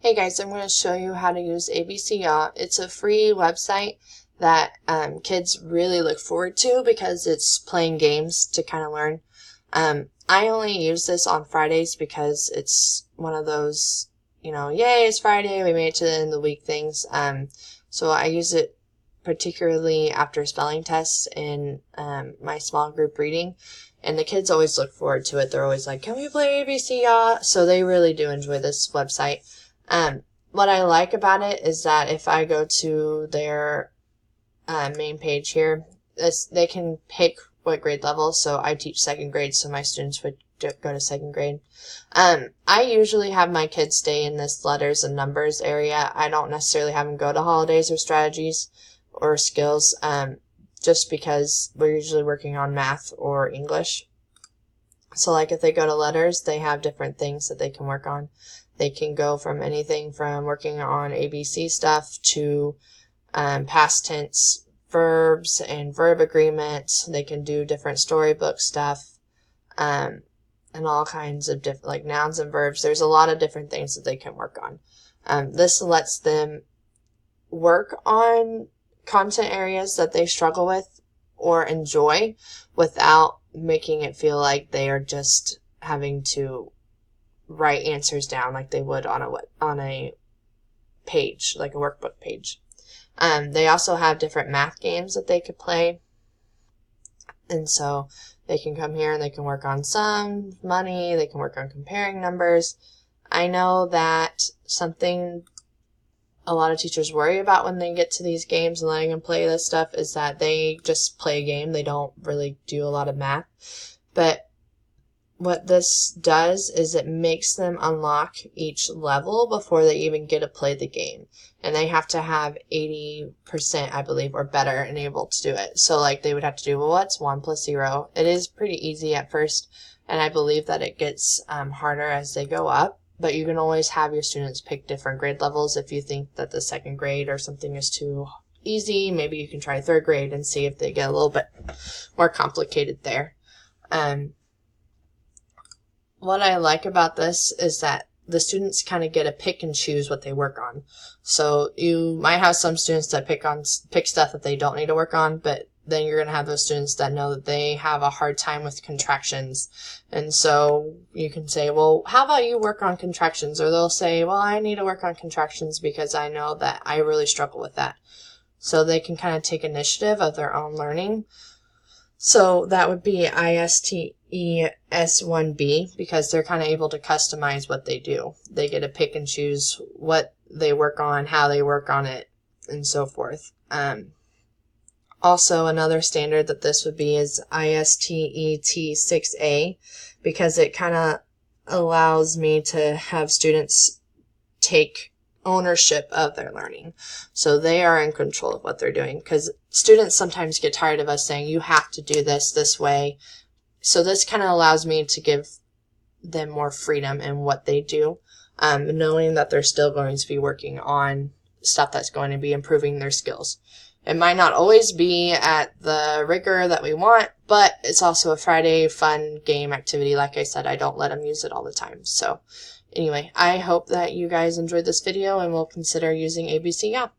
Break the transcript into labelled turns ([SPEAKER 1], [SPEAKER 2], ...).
[SPEAKER 1] Hey guys, I'm going to show you how to use ABCYa. It's a free website that kids really look forward to because it's playing games to kind of learn. I only use this on Fridays because it's one of those, yay, it's Friday, we made it to the end of the week things. So I use it particularly after spelling tests in my small group reading. And the kids always look forward to it. They're always like, can we play ABCYa? So they really do enjoy this website. What I like about it is that if I go to their main page here, they can pick what grade level. So I teach second grade, so my students would go to second grade. I usually have my kids stay in this letters and numbers area. I don't necessarily have them go to holidays or strategies or skills, just because we're usually working on math or English. So like if they go to letters, they have different things that they can work on. They can go from anything from working on ABC stuff to past tense verbs and verb agreements. They can do different storybook stuff and all kinds of different, like nouns and verbs. There's a lot of different things that they can work on. This lets them work on content areas that they struggle with or enjoy without making it feel like they are just having to write answers down like they would on a page, like a workbook page. They also have different math games that they could play, and so they can come here and they can work on sum, money, they can work on comparing numbers. I know that something a lot of teachers worry about when they get to these games and letting them play this stuff is that they just play a game. They don't really do a lot of math. But what this does is it makes them unlock each level before they even get to play the game. And they have to have 80%, I believe, or better enabled to do it. So like they would have to do, well, what's 1 plus 0? It is pretty easy at first, and I believe that it gets harder as they go up. But you can always have your students pick different grade levels. If you think that the second grade or something is too easy, maybe you can try third grade and see if they get a little bit more complicated there. What I like about this is that the students kind of get to pick and choose what they work on. So you might have some students that pick stuff that they don't need to work on, but then you're going to have those students that know that they have a hard time with contractions. And so you can say, well, how about you work on contractions? Or they'll say, well, I need to work on contractions because I know that I really struggle with that. So they can kind of take initiative of their own learning. So that would be ISTES1B because they're kind of able to customize what they do. They get to pick and choose what they work on, how they work on it, and so forth. Also, another standard that this would be is ISTET6A because it kind of allows me to have students take ownership of their learning. So they are in control of what they're doing because students sometimes get tired of us saying, you have to do this way. So this kind of allows me to give them more freedom in what they do, knowing that they're still going to be working on stuff that's going to be improving their skills. It might not always be at the rigor that we want, but it's also a Friday fun game activity. Like I said, I don't let them use it all the time. So anyway, I hope that you guys enjoyed this video and will consider using ABCYa.